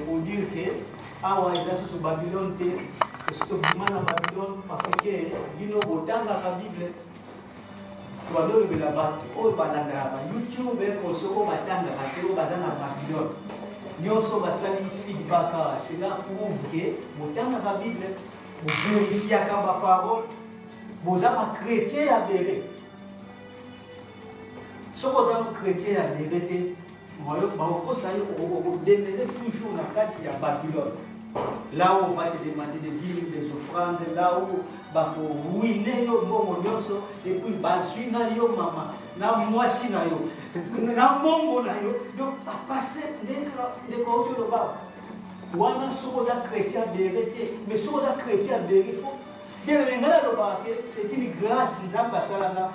pour dire que awa eza sur Babylone te surtout na Babylone parce que vino botanga ka Bible tuadole bela bato o balanga ba YouTube ko soko batanga ka tero bazana Babylone nyoso basali feedback cela prouve que botanga ka Bible vous vérifiez ma parole, vous avez un chrétien adhéré. Si vous avez un chrétien adhéré, vous demeurez toujours dans la carte de Babylone. Là où on va te demander des dîmes, des offrandes, là où vous ruinez le monde, et puis vous avez maman, na mwasi na yo, na mongo na yo, donc passer des côtés de bas. Wana sokoza chrétien vérité, mais sokoza chrétien vérité. Bien c'est une grâce nzamba salanga.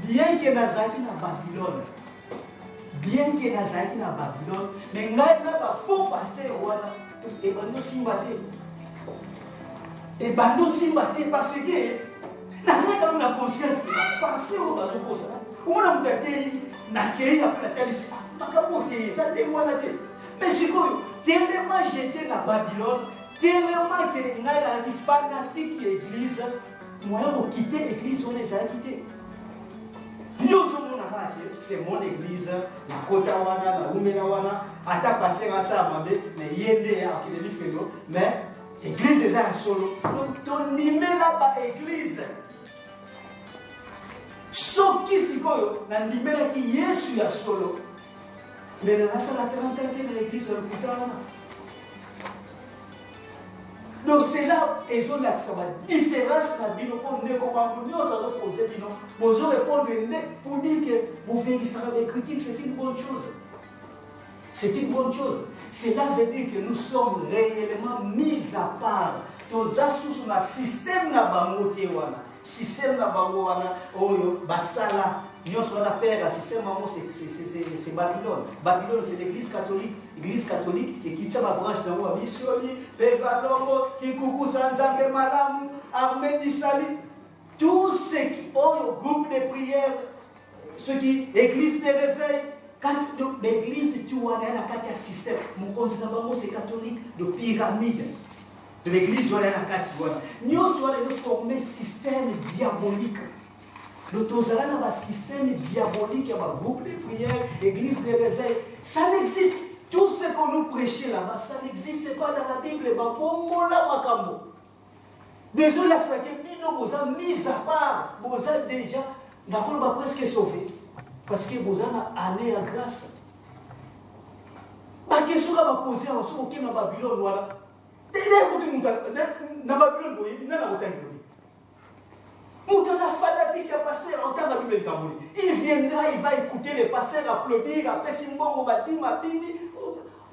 Bien que nazaki na Babylone, bien que nazaki na Babylone, mais ngai na ba faut passer wana et bando simbate. Et bando simbate parce que nazaki comme la conscience que la passer au bazo pour ça. On a mutate na kei après la kalisi. Makapote ça de wana te. Mais c'est quoi? Tellement j'étais dans Babylone, tellement que les fanatiques de l'église, moi je quitter l'église, on les a quittés. C'est mon église, la Kota Wana, la Umena Wana, à ta passer à ça, mais il y a des félo, mais l'église est à solo. Donc ton numéro là-bas, église. Sauf qui s'y colle, dans le numéro qui est sur la solo. Mais là, c'est la trentaine de l'église de Koutana. Donc c'est là, ils ont la différence dans le pour ne comment nous allons poser bino. Vous allez répondre pour dire que vous vérifiez les critiques, c'est une bonne chose. C'est une bonne chose. Cela veut dire que nous sommes réellement mis à part. Tous asous sur le système na bangote wana. Système na bango wana oyo basala. Nous sommes la paix, c'est Babylone. Babylone, c'est l'église catholique. L'église catholique qui tient ma branche dans la mission, Père Valongo, qui coucou Sanzambe Malam, Armée d'Issali. Tous ceux qui ont un groupe de prière, ceux qui, église de réveil, l'église, tu vois, il y a un système. Mon conseil c'est catholique, de pyramide. De l'église, il y a un nous sommes formés système diabolique. Le Tozala a un système diabolique, un groupe de prière, église de réveil. Ça n'existe. Tout ce que nous prêchons là-bas, ça n'existe pas dans la Bible. Désolé, ça vous a mis à part, vous avez déjà, d'accord, presque sauvé. Parce que vous avez allé à grâce. La question que vous posez, c'est qu'il y a Babylone. Voilà. Dans Babylone, il y a un Moutaza fanatique a passé en temps de Bible. Il viendra, il va écouter les pasteurs applaudir, après Simon, Mabini,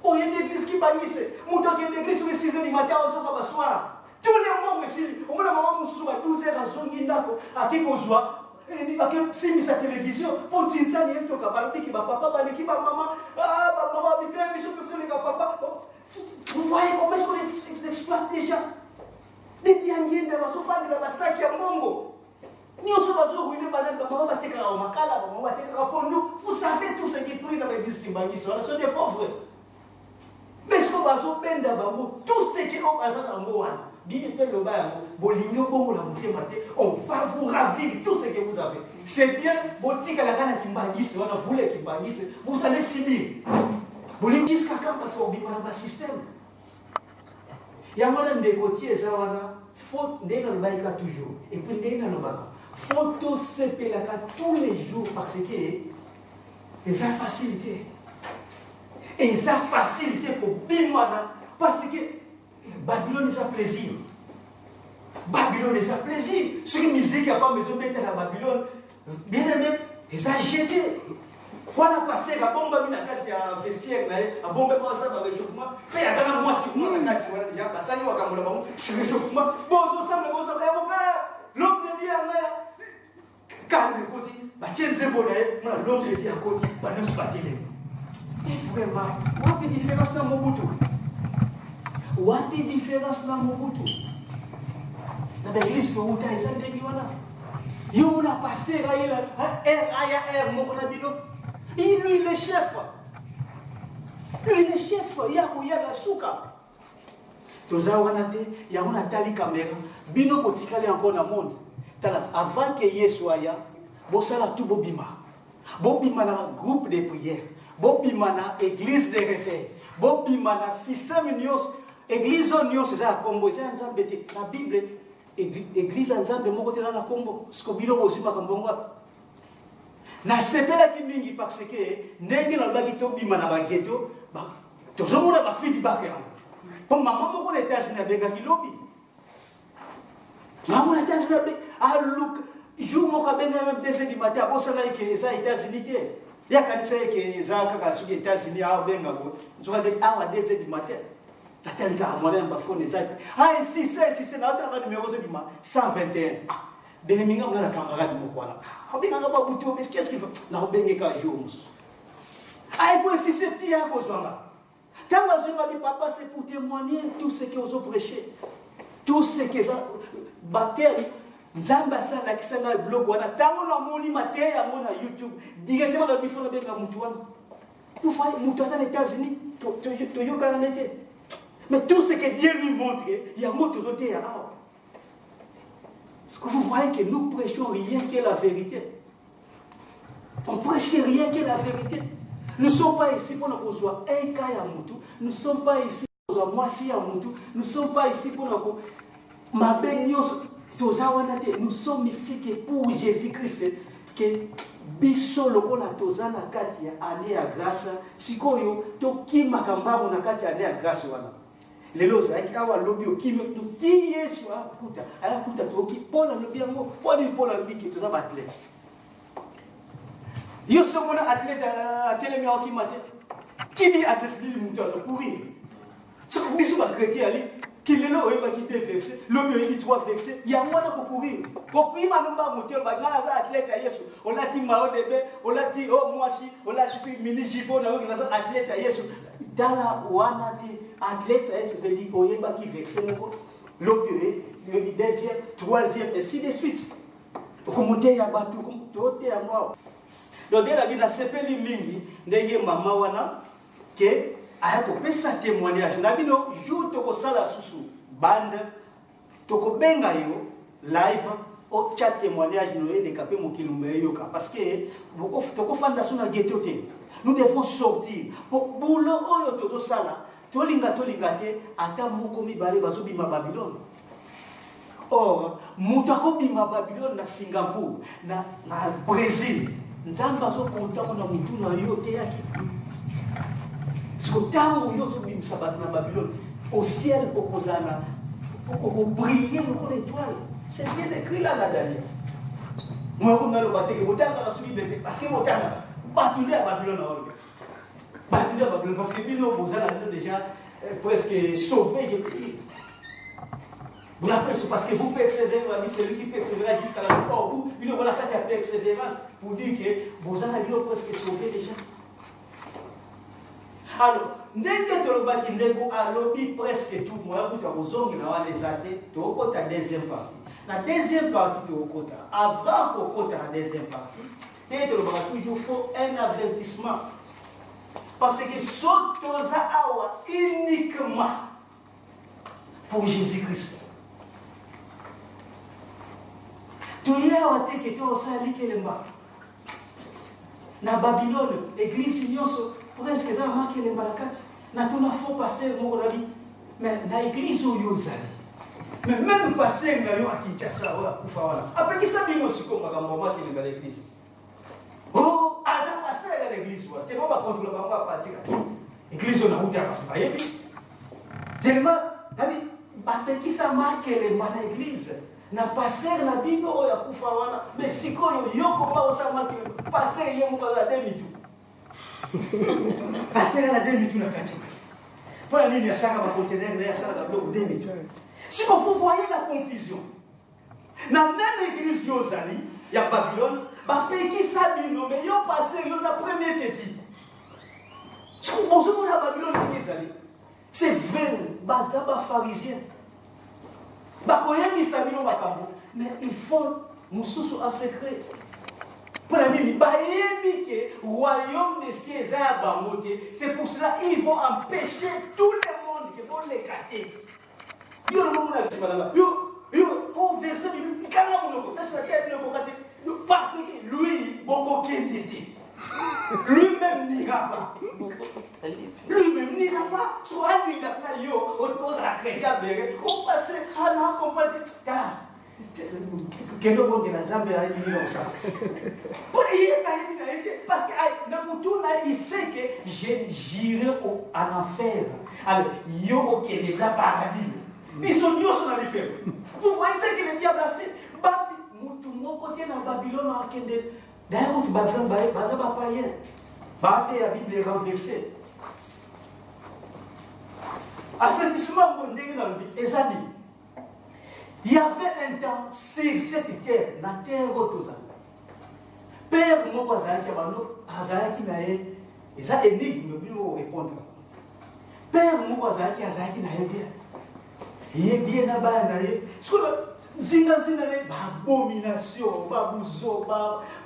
oh, il y a une église qui bannisse. Moutaza qui est une église sur les 6 h du matin, on va soir. Tous les mots ici, on va maman sur 12 h à Zongindako, à Kikozoa, et c'est mis sa télévision, pour Tinsan, il y a un toka, qui va papa, qui va maman, maman, mais je peux faire les papa. Vous voyez comment est-ce qu'on exploite déjà? Des bienvenus de la sofa de la massacre à Mongo. Nous sommes vous savez tout ce qui est pris dans l'église qui m'a dit, ce sont des pauvres. Mais ce qu'on va faire dans tout ce qui est en bas on va vous ravir tout ce que vous avez. C'est bien, vous allez subir. Vous allez dire que le système. Il y a des côtés, faute de la toujours. Et puis, il y a photo CPLaka tous les jours parce que ils ont facilité. Ils ont facilité pour Bimwana parce que Babylone est un plaisir. Babylone est un plaisir. Ceux qui musique n'a pas besoin de mettre la Babylone, bien aimé, ils ont jeté. On a passé la bombe à la vestiaire, la bombe à la réchauffement. Mais il y a moi, c'est moi, déjà, ça y est, je réchauffement. Bon, l'homme de Dieu, calme de côté, l'homme de Dieu à côté, ne se battre les mots. Et vraiment, où est la différence dans mon bouton? Où est la différence dans mon bouton? Dans l'église, où est la différence? Il y a passé, R, mon abino. Lui, le chef. Lui, le chef, il y a la souka. Il y a une tali caméra. Bino kotikali encore dans le monde. Avant que Yesu soit là, vous savez tout bobima. Bobima na groupe de prière. Bobima na église de réveil. Bobima na système nyos. église on c'est ça Congo c'est nzambe te na Bible église nzambe moko te na Congo siko bilo bozima kambongo na sepela ki mingi parce que ndenge na baki to bima na bageto ba to zomona ba fidi bakela comme maman moko les États-Unis benga ki lobby maman les États-Unis a look jour moko benga même 2h du matin bon ça là que les États-Unis te ya kanisa que za kaka sur les États-Unis a benga bo nzoka de awa 2h du matin la telle car moi ba phone ça ah si c'est na autre numéro de bima 121 Beneminga on a la camarade moko wana abinga ba buto mais qu'est-ce qu'il fait na benga ka jour musu ai quoi si c'est tia ko zonga tanga zuma bi papa c'est pour témoigner tout ce que vous prêché tout ce que ça baptême nzamba sana kisanga blog wana tango na moni maté yango na YouTube directement na bifona benga mutu wana vous voyez mutu aux États-Unis to yoka en été mais tout ce que Dieu lui montre il y a moto doté à ce que vous voyez que nous prêchons rien que la vérité on prêche rien que la vérité. Nous ne sommes pas ici pour nous soit un cas à Moutou. Nous ne sommes pas ici pour nous moitié à Moutou. Nous ne sommes pas ici pour nous ma béniose. Nous sommes ici que pour Jésus-Christ que biso lokola tozana kati ya ane ya grâce sikoyo to kimakamba na kati ya ane ya grâce wana. Lelo za ikawa lobi okime to ti Yesu akuta ayakuta to ki pona lobi yango pona pona lobi ki toza athlète. Yo somona athlète atelemi okimate. Qui dit athlète li mutu to courir. C'est biso ba chrétien ali qui lelo oyeba ki dévexé lobi oyebi 3 vexé ya mwana ko courir. Ko kuima memba mutu ba ngala za athlète ya Yesu. Olati mao debe, olati o mwasi, olati mini jipo na oki za athlète ya Yesu. Dala wana te athlète ya Yesu veut dire oyeba ki vexé moko. Lobi oyebi deuxième, troisième et ainsi de suite. Komote ya batu komote ya moi. Donc la Bible a sepeli mingi ndenge mama wana ke aya ko pesa témoignage na bino jour to ko sala susu bande to ko benga yo live o chat témoignage no de kapé mokilumbe yoka parce que boko to ko fanda suna ghetto te nous devons sortir pour boulot oyo to sala to linga te ata moko mibale bazobima Babylone. Or mutako bima Babylone na Singapour na Brésil nzamba zo konta na mutu na yo te yaki sikotango yo zo bimisa na Babylone au ciel opposana pour briller comme l'étoile c'est bien écrit là derrière moi on a le batté que botanga la subi bébé parce que botanga batulé à Babylone batulé à Babylone parce que bino bozana déjà presque sauvé je peux dire. Vous appelez parce que vous persévérez, c'est lui qui persévérera jusqu'à la fin. Au bout, il y a la persévérance pour dire que vous en avez presque sauvé déjà. Alors, ndenge tolobaki ndeko alobi presque tout moi kuta bozongi na wana ezate tokota deuxième partie. La deuxième partie tokota avant kokota la deuxième partie, et tolobaka toujours faut un avertissement. Parce que sotoza awa uniquement pour Jésus-Christ. Tu y as été que tu as sali que le mba. Na Babylone, église nyonso presque ça marque le malakati. Na tuna faux passer mon ami. Mais na église oyo zali. Mais même passer na yo a Kinshasa ou à Kufa wala. Après qui ça bino siko magambo marque le l'église. Oh, aza passer à l'église wala. Tellement pas contre le bamba pratique. Église on a route à yebi. Tellement abi après qui ça marque le mal l'église. Na passer la Bible oya kufa wana mais sikoyo yoko ma osama ki passer yemo ba demi tout passer la demi tout na kati pour la ligne ya saka ba conteneur ya saka bloc demi tout si vous voyez la confusion na même église yozali ya Babylone ba peki sabino mais yo passer yo la premier teti si vous osez la Babylone yozali c'est vrai bazaba pharisien. Mais il faut nous sous un secret. Pour la Bible, royaume de César bamoté. C'est pour cela qu'ils vont empêcher tout le monde qui vont l'écarter. Au verset biblique, parce que lui, beaucoup d'était. Lui-même n'ira pas. Lui-même n'ira pas. Soit il n'a pas yo, on pose la Quel est le Nzambe a dit comme ça? Parce que il sait que j'irai en enfer. Alors, il y a le paradis. Ils sont tous dans l'enfer. Vous voyez ce que le diable a fait? Mon côté dans Babylone, d'ailleurs, Babylone, ça va pas hier. La Bible est renversée. Avertissement, mon Dieu, dans le Bible, les amis. Il y avait un temps sur cette terre, la terre autour. Père, mon voisin, qui n'a pas et ça énigme, mais vous répondre. Père, mon voisin, qui n'a pas bien. Il est bien là-bas, ce que zinga abomination, babouzo,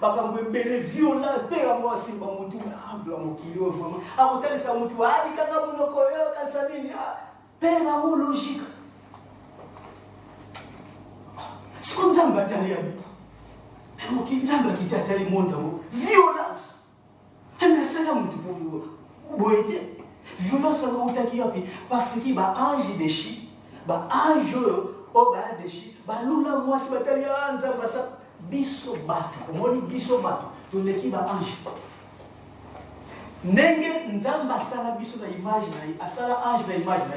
babambele, violence, père, moi, si mon tout, mon kilo, vraiment. À mon tel, ça mon tout, ah, il y a un père, amour logique. Ce qu'on a bataillé, mais qui n'a pas quitté le monde, violence. Mais ça, là, vous voyez, violence, ça va vous faire parce qu'il y a un ange déchi, un jeu, déchi, lula, moi, c'est bataillé, ça, biso bato, on dit biso bato, tout l'équipe a ange. Nenge, nzamba sala biso na image na, asala ange na image na,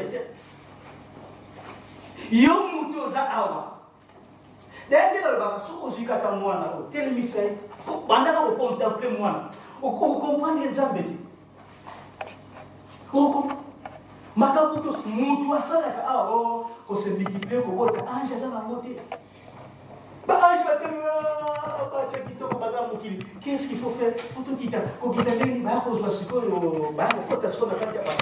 yo muto za awa. D'ailleurs, si vous avez un moine, tel message, pendant que vous contemplez le moine, vous comprenez les Nzambe. Vous comprenez? Makabuto, mutu asala ka ko se multiplier ko bota ange za na moté. Ba ange va tellement passer kitoko baza mukili. Qu'est-ce qu'il faut faire? Faut tout quitter. Ko quitter ndeni ba ko zwa sikoyo ba ko kota sikoyo na kati ya ba.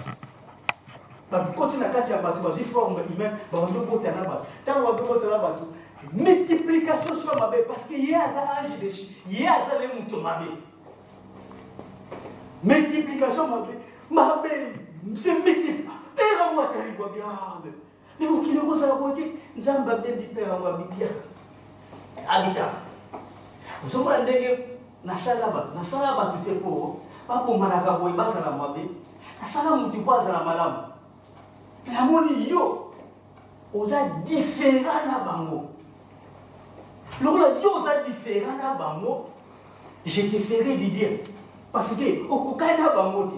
Ba koti na kati ya ba tu ba forme humaine ba ndo bota na ba. Tant wa bota na ba tu. Multiplication sur ma bête parce qu'il y a un ange de chi, il y a un mouton ma bête. Multiplication ma bête, c'est multiple. Père à moi, tu arrives bien. Mais vous qui le vous avez côté, nous avons bien dit père à moi, bien. Habitat. Vous savez, Nasalabat, tu es pour, pas pour Manakaboy, Basa la Mabé, Nasalam, tu passes à la Malam. La moni yo, on a différents à Bango. Alors là, yo a différent à Bango, je te ferai du bien. Parce que, au Koukana Bango,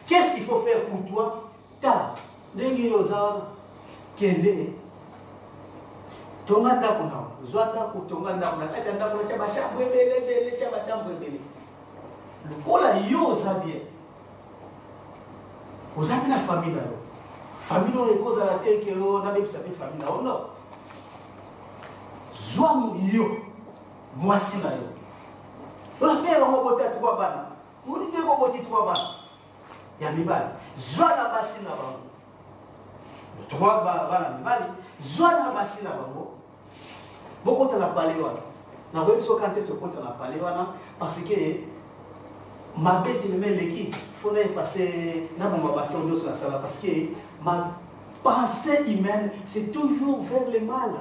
qu'est-ce qu'il faut faire pour toi? Ta, lengi yoza, kende, tonga ndakuna, zwanda kutonga ndakuna, kata ndakuna chaba chambre bele, chaba chambre bele. Le kola yoza bien. Vous avez la famille là. Famille là, cause à la tête que on a même sa famille là, non. Zouam yo, moi si na yo. On a peur on va botter 3 balles. On dit qu'on va botter 3 balles. Ya mi balles. Zouana bassi na bango. 3 balles mi balles. Zouana bassi na bango. Beaucoup t'en a parlé wana. Na voye so kanté so côté on a parlé wana parce que ma bête me met l'équipe. Faut effacer na bon bâton de ça parce que ma pensée humaine c'est toujours vers le mal.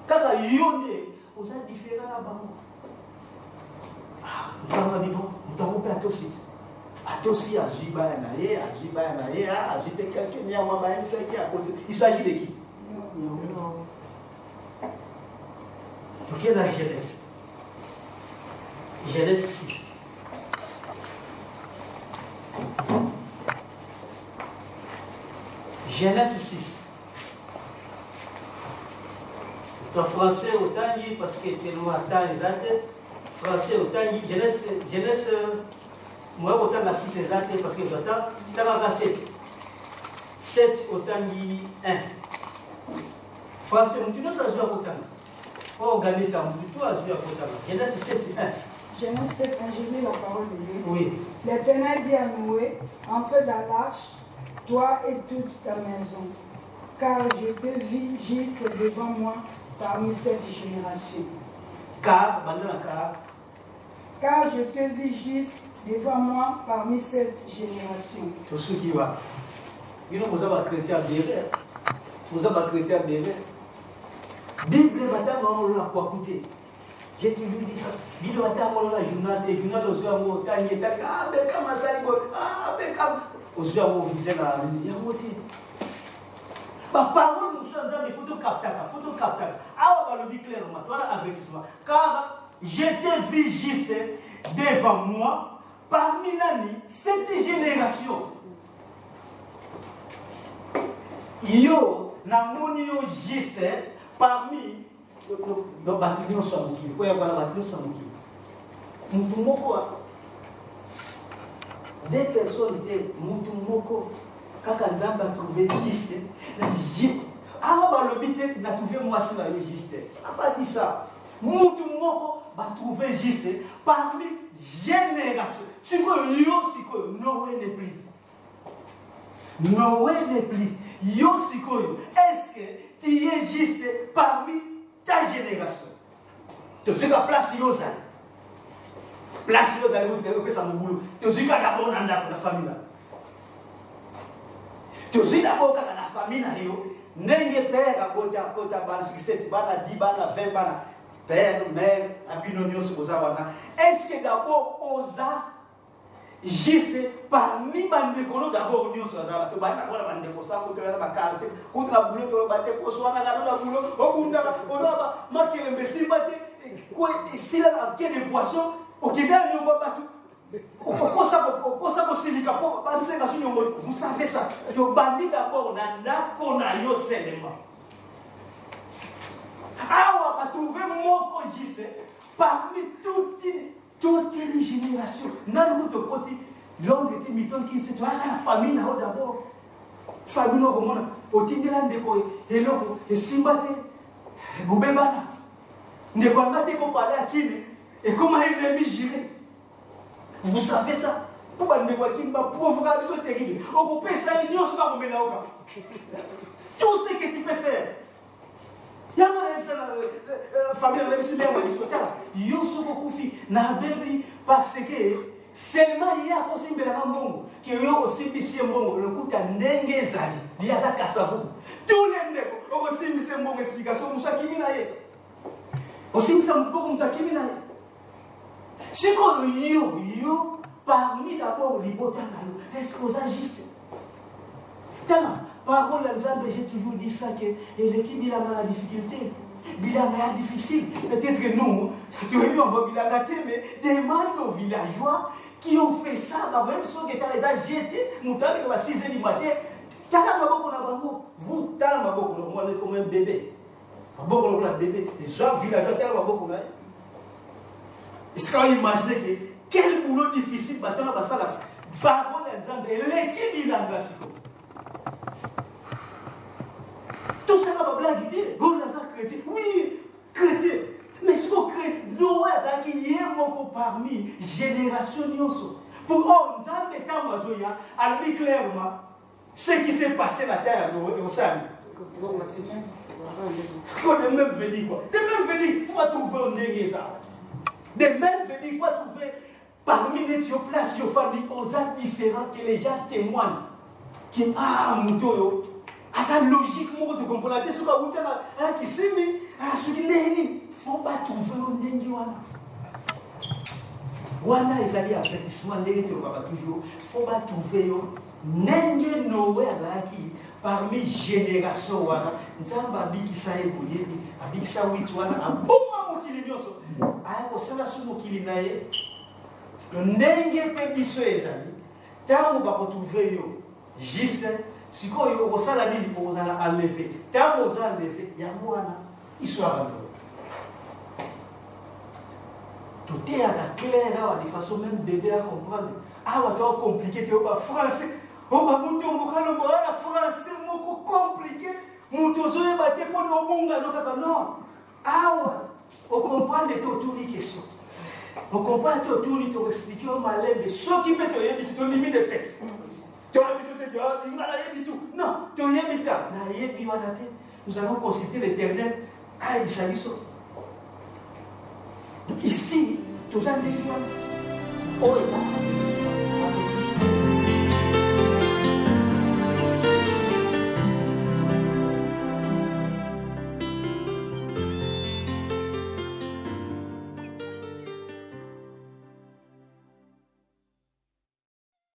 Quand il y a des différents là-bas. Nous avons dit, nous avons fait un site. Atossi, Azuba, Naye, Azubé, quelqu'un, il s'agit de qui? Donc, il y a la Genèse. Genèse 6. Genèse 6. En français, autant parce que tu nous attends exact. Français, autant Genèse, moi, autant la 6 exact parce que j'attends. Ça va 7. 7, autant 1. Français, tu nous as joué à autant. Oh, gagner ta mouture, tu as joué à autant. Genèse 7, 1. Genèse 7, 1, j'ai lu la parole de Dieu. Oui. L'Éternel dit à Noé, entre dans l'arche, toi et toute ta maison, car je te vis juste devant moi parmi cette génération. Car je te vis juste devant moi parmi cette génération. Tout ce qui va. Vous avez un chrétien bien. Vous avez un chrétien bien. Bible matin, on l'a pas écouté. J'ai toujours dit ça. Bible matin, on l'a journal, des journaux aux yeux, au tanier, ah, mais comme ça, ah, mais comme aux yeux, au visage, il y a un motif. Ma parole, nous sommes dans les photocapteurs. Ah, on va le dire clair. avertissement. Car je t'ai vu juste devant moi, parmi cette génération. Yo, namoni yo juste parmi le bâtiment Samouki. Quoi y a le bâtiment Samouki? Moutoumoko. Des personnes étaient Moutoumoko. Quand Nzamba a trouvé juste, le but n'a trouvé moi sur la juste. Ça n'a pas dit ça. Moutoumoko va trouver juste parmi génération. Si que Noé n'est plus. Noé n'est plus. Yo sikoyo, est-ce que tu es juste parmi ta génération? Tu sais qu'à place Yosa. Place Yosa, vous ça mon boulot. Tu sais qu'à d'abord dans la famille. Tu sais d'abord qu'à la famille, n'est père à côté à ban 17, ban 10, ban 20, ban père, mère, abinonio sur vos avants. Est-ce que d'abord osa juste parmi les gens d'abord union sur la table, la bande ça contre la carte, contre la boulot, tu vas battre pour soi, la boulot, au bout d'un moment, marquer le messie, battre, quoi, s'il a un de poisson, au Québec, on va battre. Vous savez ça. Tu bandit d'abord, on a yo seulement. Ah, on va trouver mon juste parmi toutes les générations. Dans l'autre côté, l'homme était miton qui se trouve à la famille d'abord. Famille, au Tindeland de Koé, et l'autre, et Simbate, Boubébana. Ne connaissez pas parler à qui, et comment il est géré. Vous savez ça? Pourquoi ne voyez pas provocation terrible? On peut faire ça, il n'y a pas de mélange. Tout ce que tu peux faire. Il y a une famille qui est là, il y a beaucoup de filles, parce que seulement il y a aussi un monde qui est aussi un monde, le coup de Nengezali, il y a un cassavou. Tous les nègres, aussi un bon explication, nous sommes qui minaye. Aussi nous sommes beaucoup qui minaye. C'est qu'on yo parmi d'abord les botans, est-ce que vous agissez? Parole j'ai toujours dit ça que l'équipe il a la difficulté, il a difficile. Peut-être que nous, tu as vu on va bilagater, mais demande aux villageois qui ont fait ça, même ceux qui les a jetés, nous avons à 6h du matin. Vous, moi comme un bébé. Beaucoup de bébé, les gens villageois, beaucoup de est-ce qu'on imagine que quel boulot difficile va faire ça là? Parole exemple, l'équipe il a tout ça va blaguer, vous l'avez chrétien, oui, chrétien. Mais ce qu'on crée, nous avons qui est beaucoup parmi génération pour on a des temps à lui clairement ce qui s'est passé la terre et au Sahel. Ce qu'on a même veut dire quoi? De même veut dire, il faut trouver un nègre ça. De même veut dire, il faut trouver parmi les places qui ont aux actes différents que les gens témoignent. Qui mouto à sa logique, moi, tu comprends la tête, ce qui s'est mis, ce qui n'est pas, il faut pas trouver un nègre. Wana ils allaient à avertissement, toujours, il faut pas trouver un nègre Noé parmi génération wana nzamba bikisa eboye abikisa witu wana aboma mokili nyonso aya kosala su mokili na ye ndenge mpe biso ezali ntango bakotrouve yo juste sikoyo okosala nini okozala enlevé ntango oza enlevé yango wana histoire yango toteyaka clair awa de façon même bébé à comprendre awa to compliqué te oba français oba mutu omokalo moana français moko compliqué mutu ozoyeba te mpona obunga nokaka non awa okomprendre te otuli question okomprendre te otuli tokoexplike o malembe soki mpe toyebi te tolimi de fait toyebi so te nga nayebi tout non toyebi ta nayebi wana te nous allons consulter l'éternel ayebisa biso. Donc ici, tous les gens,